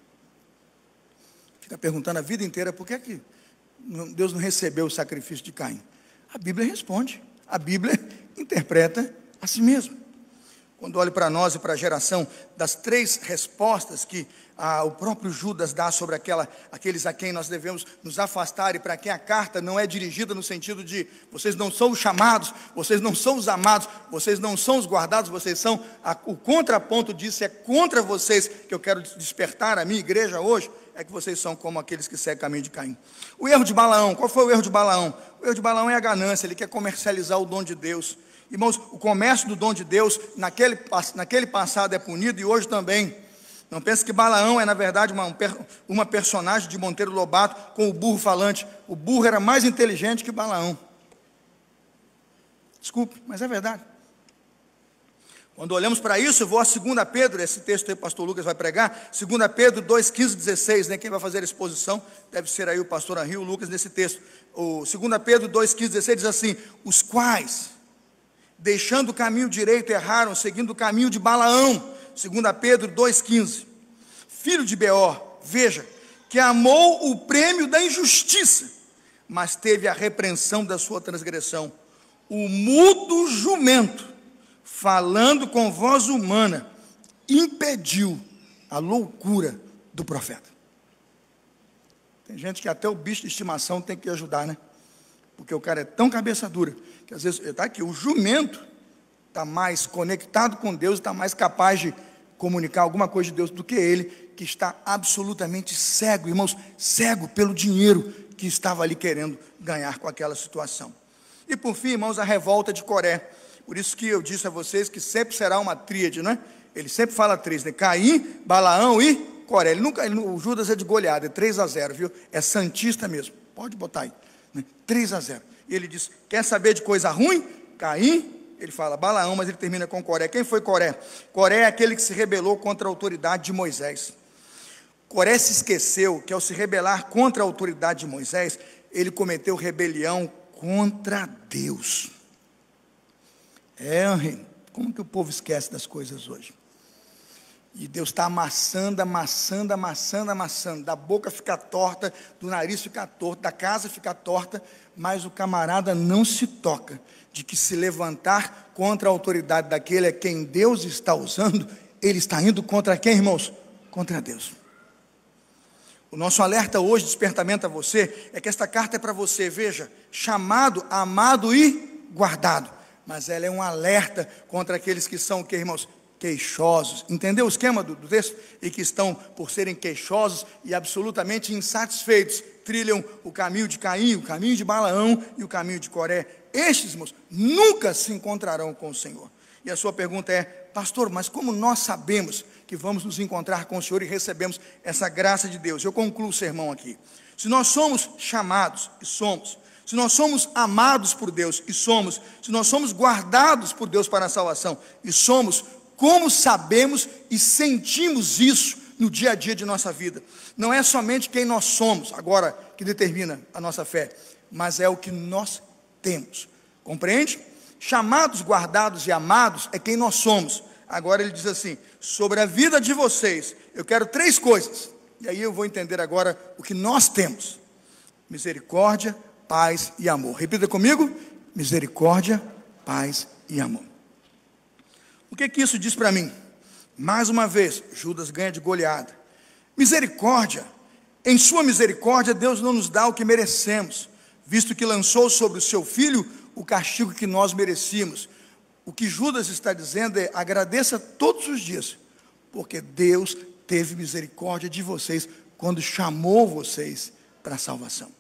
Fica perguntando a vida inteira: por que Deus não recebeu o sacrifício de Caim? A Bíblia responde, a Bíblia interpreta a si mesma. Quando olho para nós e para a geração, das 3 respostas que o próprio Judas dá sobre aqueles a quem nós devemos nos afastar, e para quem a carta não é dirigida no sentido de: vocês não são os chamados, vocês não são os amados, vocês não são os guardados, vocês são, o contraponto disso é contra vocês, que eu quero despertar a minha igreja hoje, é que vocês são como aqueles que seguem o caminho de Caim. O erro de Balaão, qual foi o erro de Balaão? O erro de Balaão é a ganância, ele quer comercializar o dom de Deus. Irmãos, o comércio do dom de Deus, naquele passado é punido, e hoje também. Não pense que Balaão é, na verdade, uma personagem de Monteiro Lobato com o burro falante. O burro era mais inteligente que Balaão. Desculpe, mas é verdade. Quando olhamos para isso, eu vou a 2 Pedro, esse texto aí o pastor Lucas vai pregar, 2 Pedro 2, 15, 16, né? Quem vai fazer a exposição deve ser aí o pastor Henri, o Lucas, nesse texto. O 2 Pedro 2, 15, 16 diz assim: os quais, deixando o caminho direito, erraram, seguindo o caminho de Balaão. 2 Pedro 2, 15. Filho de Beor, veja, que amou o prêmio da injustiça, mas teve a repreensão da sua transgressão. O mudo jumento, falando com voz humana, impediu a loucura do profeta. Tem gente que até o bicho de estimação tem que ajudar, né? Porque o cara é tão cabeça dura, que às vezes, está aqui, o jumento está mais conectado com Deus, está mais capaz de comunicar alguma coisa de Deus do que ele, que está absolutamente cego, irmãos, cego pelo dinheiro que estava ali querendo ganhar com aquela situação. E por fim, irmãos, a revolta de Coré. Por isso que eu disse a vocês que sempre será uma tríade, não é? Ele sempre fala 3, né? Caim, Balaão e Coré. O Judas é de goleada, é 3-0, viu? É santista mesmo, pode botar aí, né? 3-0. E ele diz: quer saber de coisa ruim? Caim, ele fala Balaão, mas ele termina com Coré. Quem foi Coré? Coré é aquele que se rebelou contra a autoridade de Moisés. Coré se esqueceu que ao se rebelar contra a autoridade de Moisés, ele cometeu rebelião contra Deus. Henry, como que o povo esquece das coisas hoje? E Deus está amassando, da boca fica torta, do nariz fica torto, da casa fica torta, mas o camarada não se toca de que se levantar contra a autoridade daquele a quem Deus está usando, ele está indo contra quem, irmãos? Contra Deus. O nosso alerta hoje, despertamento a você, é que esta carta é para você, veja, chamado, amado e guardado, mas ela é um alerta contra aqueles que são, que, irmãos? Queixosos. Entendeu o esquema do texto? E que estão, por serem queixosos e absolutamente insatisfeitos, trilham o caminho de Caim, o caminho de Balaão e o caminho de Coré. Estes, irmãos, nunca se encontrarão com o Senhor. E a sua pergunta é: pastor, mas como nós sabemos que vamos nos encontrar com o Senhor e recebemos essa graça de Deus? Eu concluo o sermão aqui. Se nós somos chamados, e somos, se nós somos amados por Deus, e somos, se nós somos guardados por Deus para a salvação, e somos, como sabemos e sentimos isso no dia a dia de nossa vida? Não é somente quem nós somos, agora, que determina a nossa fé, mas é o que nós temos. Compreende? Chamados, guardados e amados é quem nós somos. Agora ele diz assim: sobre a vida de vocês, eu quero 3 coisas. E aí eu vou entender agora o que nós temos: misericórdia, paz e amor. Repita comigo: misericórdia, paz e amor. O que isso diz para mim? Mais uma vez, Judas ganha de goleada. Misericórdia. Em sua misericórdia, Deus não nos dá o que merecemos, visto que lançou sobre o seu Filho o castigo que nós merecíamos. O que Judas está dizendo é: agradeça todos os dias, porque Deus teve misericórdia de vocês quando chamou vocês para a salvação.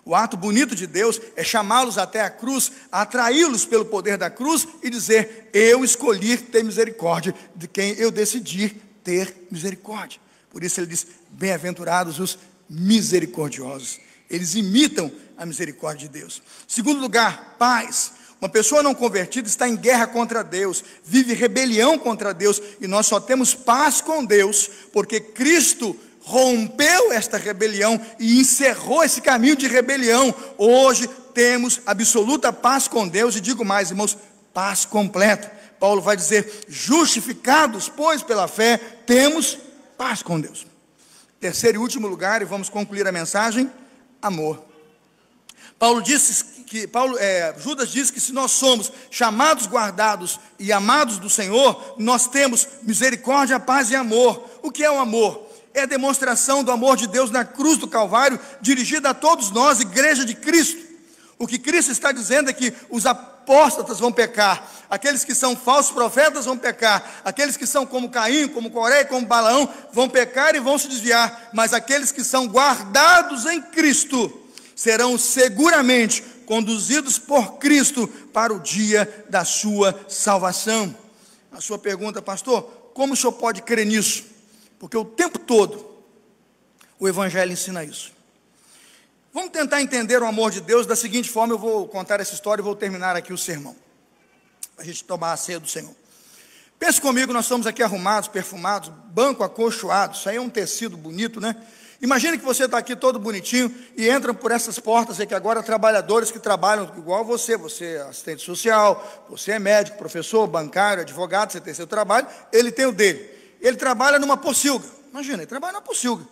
O ato bonito de Deus é chamá-los até a cruz, atraí-los pelo poder da cruz e dizer: eu escolhi ter misericórdia de quem eu decidi ter misericórdia. Por isso ele diz: bem-aventurados os misericordiosos. Eles imitam a misericórdia de Deus. Segundo lugar, paz. Uma pessoa não convertida está em guerra contra Deus, vive rebelião contra Deus, e nós só temos paz com Deus porque Cristo rompeu esta rebelião e encerrou esse caminho de rebelião. Hoje temos absoluta paz com Deus, e digo mais, irmãos, paz completa. Paulo vai dizer: justificados, pois, pela fé, temos paz com Deus. Terceiro e último lugar, e vamos concluir a mensagem: amor. Judas disse que se nós somos chamados, guardados e amados do Senhor, nós temos misericórdia, paz e amor. O que é o amor? É a demonstração do amor de Deus na cruz do Calvário, dirigida a todos nós, igreja de Cristo. O que Cristo está dizendo é que os apóstatas vão pecar, aqueles que são falsos profetas vão pecar, aqueles que são como Caim, como Coré e como Balaão vão pecar e vão se desviar, mas aqueles que são guardados em Cristo serão seguramente conduzidos por Cristo para o dia da sua salvação. A sua pergunta: pastor, como o senhor pode crer nisso? Porque o tempo todo o Evangelho ensina isso. Vamos tentar entender o amor de Deus da seguinte forma. Eu vou contar essa história e vou terminar aqui o sermão, para a gente tomar a ceia do Senhor. Pense comigo, nós estamos aqui arrumados, perfumados, banco acolchoado, isso aí é um tecido bonito, né? Imagine que você está aqui todo bonitinho e entra por essas portas aqui agora trabalhadores que trabalham igual você é assistente social, você é médico, professor, bancário, advogado, você tem seu trabalho, ele tem o dele. Ele trabalha numa pocilga, imagina, ele trabalha numa pocilga,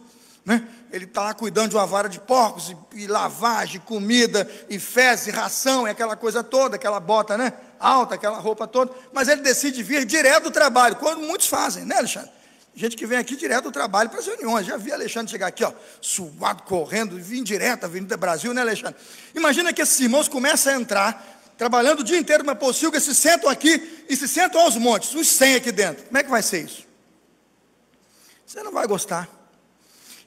né? Ele está lá cuidando de uma vara de porcos, e lavagem, comida, e fezes, e ração, e aquela coisa toda, aquela bota, né, alta, aquela roupa toda, mas ele decide vir direto do trabalho, quando muitos fazem, né, Alexandre? Gente que vem aqui direto do trabalho para as reuniões. Já vi Alexandre chegar aqui, ó, suado, correndo, vim direto, Avenida Brasil, né, Alexandre? Imagina que esses irmãos começam a entrar, trabalhando o dia inteiro numa pocilga, se sentam aqui e se sentam aos montes, uns 100 aqui dentro. Como é que vai ser isso? Você não vai gostar.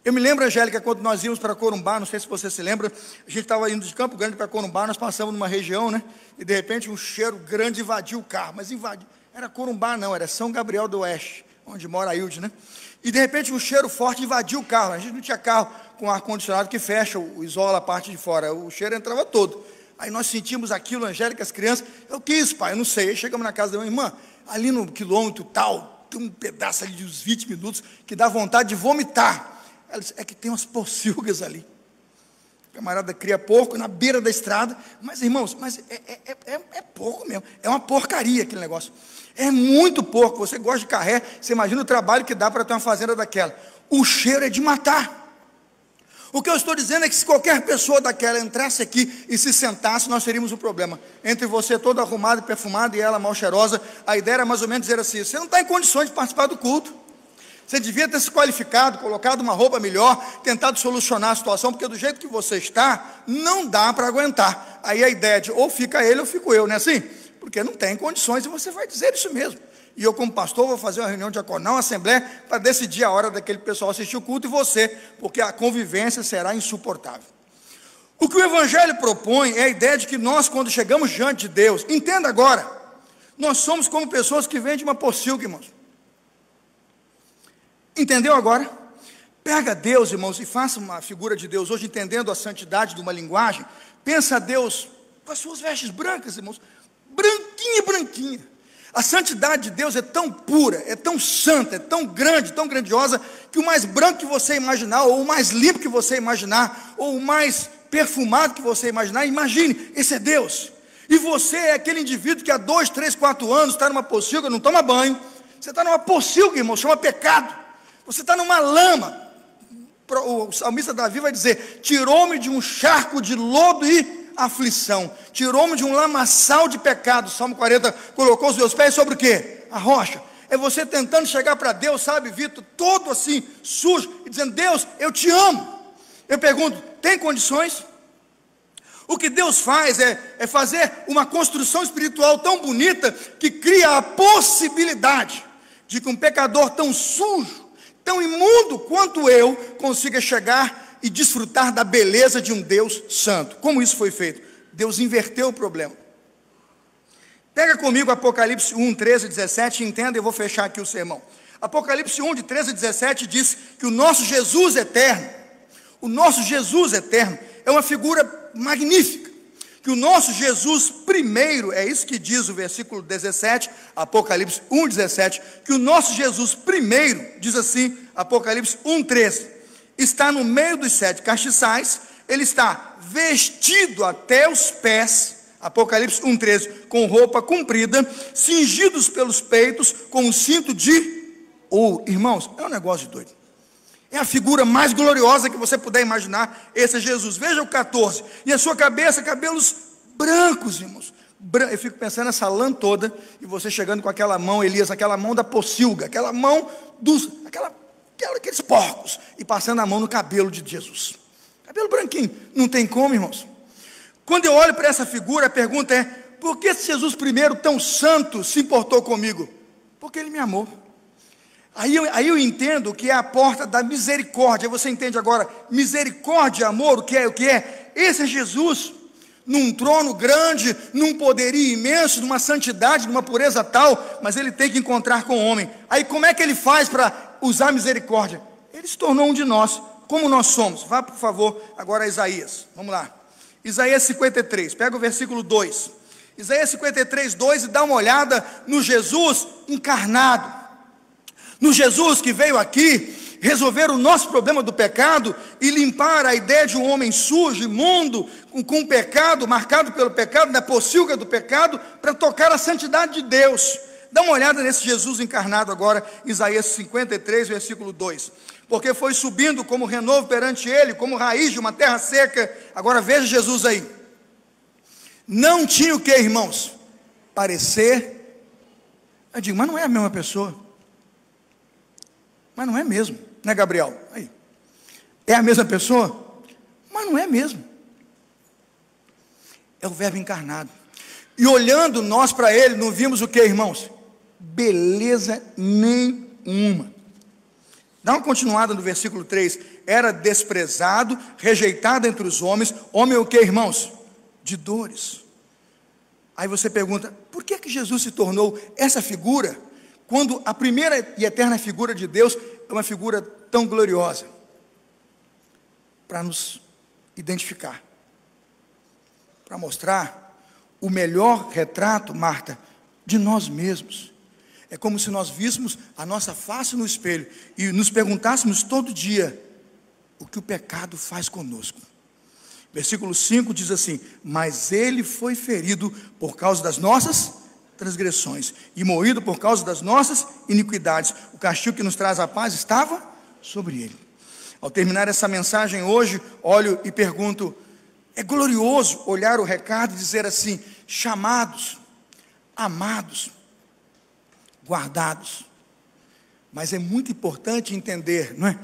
Eu me lembro, Angélica, quando nós íamos para Corumbá, não sei se você se lembra, a gente estava indo de Campo Grande para Corumbá, nós passamos numa região, né? E de repente um cheiro grande invadiu o carro, mas invadiu, era Corumbá não, era São Gabriel do Oeste, onde mora a Hilde, né? E de repente um cheiro forte invadiu o carro. A gente não tinha carro com ar-condicionado que fecha, isola a parte de fora, o cheiro entrava todo. Aí nós sentimos aquilo, Angélica, as crianças: eu que isso, pai? Eu não sei. Aí chegamos na casa da minha irmã, ali no quilômetro tal, tem um pedaço ali de uns 20 minutos que dá vontade de vomitar. Ela disse: é que tem umas pocilgas ali. O camarada cria porco na beira da estrada. Mas, irmãos, é porco mesmo. É uma porcaria aquele negócio. É muito porco. Você gosta de carré, você imagina o trabalho que dá para ter uma fazenda daquela. O cheiro é de matar. O que eu estou dizendo é que se qualquer pessoa daquela entrasse aqui e se sentasse, nós teríamos um problema. Entre você todo arrumado e perfumado e ela mal cheirosa, a ideia era mais ou menos dizer assim: você não está em condições de participar do culto. Você devia ter se qualificado, colocado uma roupa melhor, tentado solucionar a situação, porque do jeito que você está, não dá para aguentar. Aí a ideia de ou fica ele ou fico eu, não é assim? Porque não tem condições, e você vai dizer isso mesmo. E eu, como pastor, vou fazer uma reunião diaconal, uma assembleia, para decidir a hora daquele pessoal assistir o culto e você, porque a convivência será insuportável. O que o Evangelho propõe é a ideia de que nós, quando chegamos diante de Deus, entenda agora, nós somos como pessoas que vêm de uma pocilga, irmãos. Entendeu agora? Pega Deus, irmãos, e faça uma figura de Deus hoje, entendendo a santidade de uma linguagem. Pensa Deus com as suas vestes brancas, irmãos, branquinha, branquinha. A santidade de Deus é tão pura, é tão santa, é tão grande, tão grandiosa, que o mais branco que você imaginar, ou o mais limpo que você imaginar, ou o mais perfumado que você imaginar, imagine, esse é Deus. E você é aquele indivíduo que há 2, 3, 4 anos está numa pocilga, não toma banho. Você está numa pocilga, irmão, chama pecado. Você está numa lama. O salmista Davi vai dizer: tirou-me de um charco de lodo e aflição, tirou-me de um lamaçal de pecado. Salmo 40, colocou os meus pés sobre o quê? A rocha. É você tentando chegar para Deus, sabe, Vitor, todo assim, sujo, e dizendo: Deus, eu te amo. Eu pergunto, tem condições? O que Deus faz é fazer uma construção espiritual tão bonita, que cria a possibilidade de que um pecador tão sujo, tão imundo quanto eu, consiga chegar e desfrutar da beleza de um Deus santo. Como isso foi feito? Deus inverteu o problema. Pega comigo Apocalipse 1, 13 e 17, entenda, eu vou fechar aqui o sermão. Apocalipse 1, de 13 e 17, diz que o nosso Jesus eterno, é uma figura magnífica, que o nosso Jesus primeiro, é isso que diz o versículo 17, Apocalipse 1, 17, que o nosso Jesus primeiro, diz assim, Apocalipse 1, 13, está no meio dos 7 castiçais, ele está vestido até os pés, Apocalipse 1,13, com roupa comprida, cingidos pelos peitos, com um cinto de ouro. Irmãos, é um negócio de doido. É a figura mais gloriosa que você puder imaginar, esse é Jesus. Veja o 14, e a sua cabeça, cabelos brancos, irmãos. Eu fico pensando nessa lã toda, e você chegando com aquela mão, Elias, aquela mão da pocilga, aquela mão aqueles porcos, e passando a mão no cabelo de Jesus, cabelo branquinho, não tem como, irmãos. Quando eu olho para essa figura, a pergunta é: por que Jesus primeiro, tão santo, se importou comigo? Porque ele me amou. Aí eu entendo que é a porta da misericórdia. Você entende agora? Misericórdia, amor, o que é? Esse é Jesus, num trono grande, num poderio imenso, numa santidade, numa pureza tal, mas ele tem que encontrar com o homem. Aí como é que ele faz para usar misericórdia? Ele se tornou um de nós, como nós somos. Vá, por favor, agora a Isaías, vamos lá, Isaías 53, pega o versículo 2, Isaías 53, 2, e dá uma olhada no Jesus encarnado, no Jesus que veio aqui resolver o nosso problema do pecado e limpar a ideia de um homem sujo, imundo, com pecado, marcado pelo pecado, na pocilga do pecado, para tocar a santidade de Deus. Dá uma olhada nesse Jesus encarnado agora, Isaías 53, versículo 2. Porque foi subindo como renovo perante ele, como raiz de uma terra seca. Agora veja Jesus aí. Não tinha o que, irmãos? Parecer. Eu digo, mas não é a mesma pessoa. Mas não é mesmo, né, Gabriel? Aí. É a mesma pessoa? Mas não é mesmo. É o Verbo encarnado. E olhando nós para ele, não vimos o que, irmãos? Beleza nenhuma. Dá uma continuada no versículo 3. Era desprezado, rejeitado entre os homens. Homem o que, irmãos? De dores. Aí você pergunta, por que Jesus se tornou essa figura, quando a primeira e eterna figura de Deus é uma figura tão gloriosa? Para nos identificar, para mostrar o melhor retrato, Marta, de nós mesmos. É como se nós víssemos a nossa face no espelho e nos perguntássemos todo dia o que o pecado faz conosco. Versículo 5 diz assim: mas ele foi ferido por causa das nossas transgressões e moído por causa das nossas iniquidades. O castigo que nos traz a paz estava sobre ele. Ao terminar essa mensagem hoje, olho e pergunto: é glorioso olhar o recado e dizer assim: chamados, amados, guardados. Mas é muito importante entender, não é?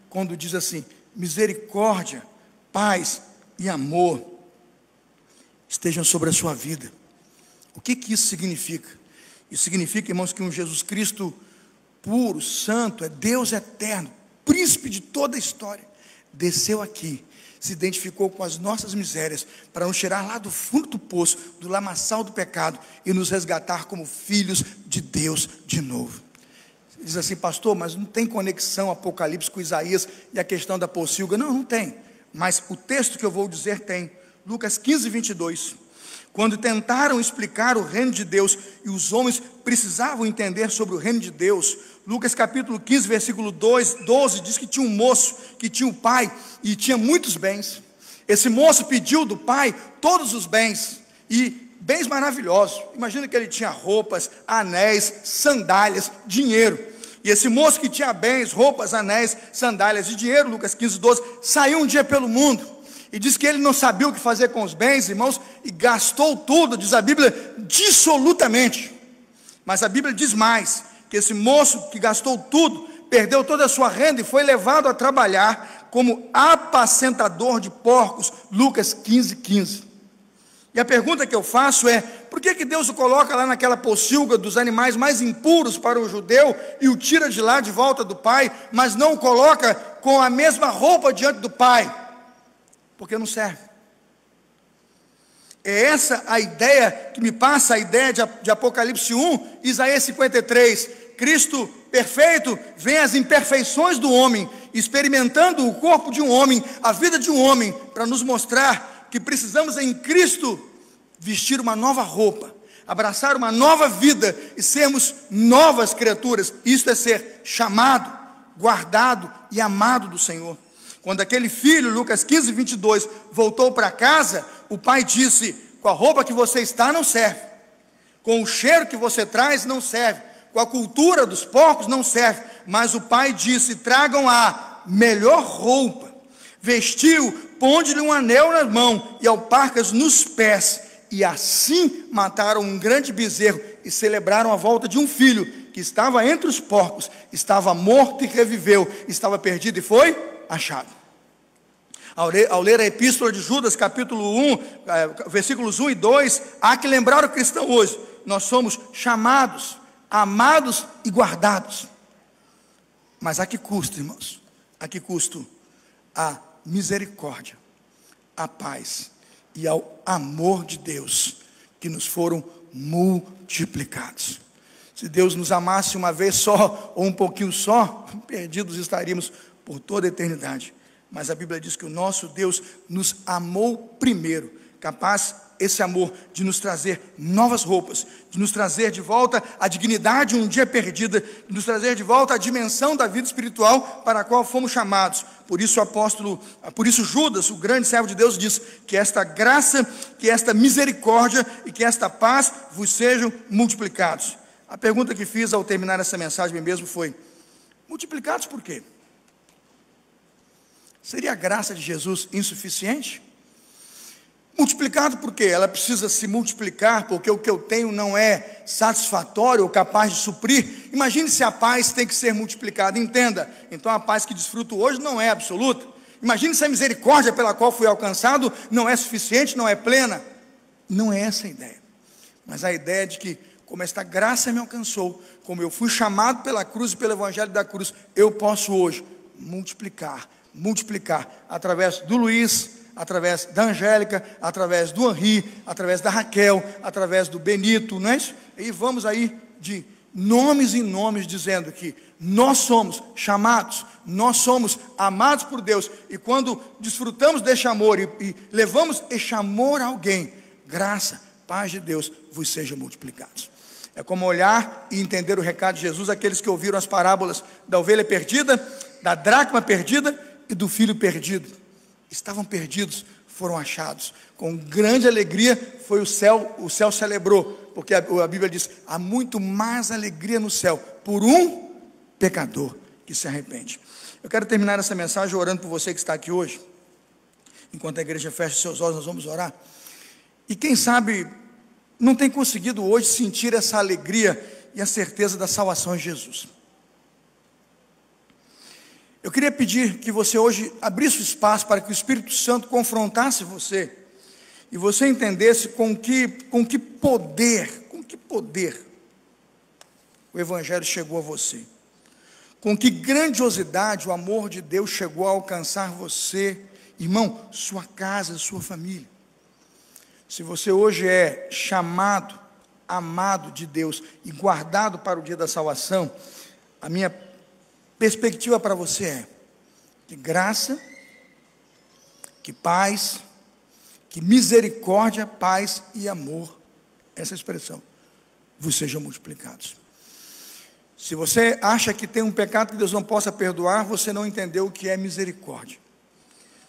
Quando diz assim: misericórdia, paz e amor estejam sobre a sua vida. O que isso significa? Isso significa, irmãos, que um Jesus Cristo puro, santo, é Deus eterno, príncipe de toda a história, desceu aqui, se identificou com as nossas misérias, para nos tirar lá do fundo do poço, do lamaçal do pecado, e nos resgatar como filhos de Deus de novo. Diz assim: pastor, mas não tem conexão Apocalipse com Isaías e a questão da pocilga? Não tem, mas o texto que eu vou dizer tem. Lucas 15, 22, quando tentaram explicar o reino de Deus, e os homens precisavam entender sobre o reino de Deus, Lucas capítulo 15, versículo 12, diz que tinha um moço, que tinha um pai, e tinha muitos bens. Esse moço pediu do pai todos os bens, e bens maravilhosos. Imagina que ele tinha roupas, anéis, sandálias, dinheiro. E esse moço que tinha bens, roupas, anéis, sandálias e dinheiro, Lucas 15, 12, saiu um dia pelo mundo, e diz que ele não sabia o que fazer com os bens, irmãos, e gastou tudo, diz a Bíblia, dissolutamente. Mas a Bíblia diz mais, que esse moço que gastou tudo, perdeu toda a sua renda e foi levado a trabalhar como apacentador de porcos, Lucas 15, 15. E a pergunta que eu faço é: por que Deus o coloca lá naquela pocilga dos animais mais impuros para o judeu e o tira de lá de volta do pai, mas não o coloca com a mesma roupa diante do pai? Porque não serve. É essa a ideia que me passa, a ideia de Apocalipse 1, Isaías 53. Cristo perfeito vem às imperfeições do homem, experimentando o corpo de um homem, a vida de um homem, para nos mostrar que precisamos em Cristo vestir uma nova roupa, abraçar uma nova vida e sermos novas criaturas. Isto é ser chamado, guardado e amado do Senhor. Quando aquele filho, Lucas 15, 22, voltou para casa, o pai disse: com a roupa que você está não serve, com o cheiro que você traz não serve, com a cultura dos porcos não serve. Mas o pai disse: tragam a melhor roupa, vestiu, ponde-lhe um anel na mão e alparcas nos pés. E assim mataram um grande bezerro e celebraram a volta de um filho que estava entre os porcos, estava morto e reviveu, estava perdido e foi achado. Ao ler a epístola de Judas, capítulo 1, versículos 1 e 2, há que lembrar o cristão hoje: nós somos chamados, amados e guardados. Mas a que custo, irmãos? A que custo? A misericórdia, a paz e ao amor de Deus, que nos foram multiplicados. Se Deus nos amasse uma vez só, ou um pouquinho só, perdidos estaríamos por toda a eternidade. Mas a Bíblia diz que o nosso Deus nos amou primeiro, capaz esse amor de nos trazer novas roupas, de nos trazer de volta a dignidade um dia perdida, de nos trazer de volta a dimensão da vida espiritual para a qual fomos chamados. Por isso Judas, o grande servo de Deus, diz que esta graça, que esta misericórdia e que esta paz vos sejam multiplicados. A pergunta que fiz ao terminar essa mensagem mesmo foi: multiplicados por quê? Seria a graça de Jesus insuficiente? Multiplicado por quê? Ela precisa se multiplicar porque o que eu tenho não é satisfatório ou capaz de suprir. Imagine se a paz tem que ser multiplicada. Entenda, então a paz que desfruto hoje não é absoluta. Imagine se a misericórdia pela qual fui alcançado não é suficiente, não é plena. Não é essa a ideia. Mas a ideia de que, como esta graça me alcançou, como eu fui chamado pela cruz e pelo evangelho da cruz, eu posso hoje multiplicar, através do Luiz, através da Angélica, através do Henri, através da Raquel, através do Benito, não é isso? E vamos aí de nomes em nomes, dizendo que nós somos chamados, nós somos amados por Deus, e quando desfrutamos deste amor e levamos este amor a alguém, graça, paz de Deus vos sejam multiplicados. É como olhar e entender o recado de Jesus, aqueles que ouviram as parábolas da ovelha perdida, da dracma perdida e do filho perdido. Estavam perdidos, foram achados. Com grande alegria foi o céu celebrou, porque a Bíblia diz: há muito mais alegria no céu por um pecador que se arrepende. Eu quero terminar essa mensagem orando por você que está aqui hoje. Enquanto a igreja fecha seus olhos, nós vamos orar. E quem sabe não tem conseguido hoje sentir essa alegria e a certeza da salvação em Jesus. Eu queria pedir que você hoje abrisse o espaço para que o Espírito Santo confrontasse você e você entendesse com que poder o Evangelho chegou a você, com que grandiosidade o amor de Deus chegou a alcançar você, irmão, sua casa, sua família. Se você hoje é chamado, amado de Deus e guardado para o dia da salvação, a minha perspectiva para você é que graça, que paz, que misericórdia, paz e amor, essa expressão, vos sejam multiplicados. Se você acha que tem um pecado que Deus não possa perdoar, você não entendeu o que é misericórdia.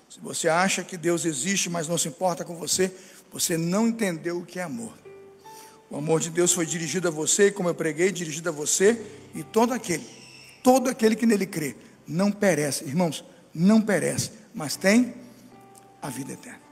Se você acha que Deus existe, mas não se importa com você, você não entendeu o que é amor. O amor de Deus foi dirigido a você, como eu preguei, dirigido a você e todo aquele que nele crê, não perece, irmãos, não perece, mas tem a vida eterna.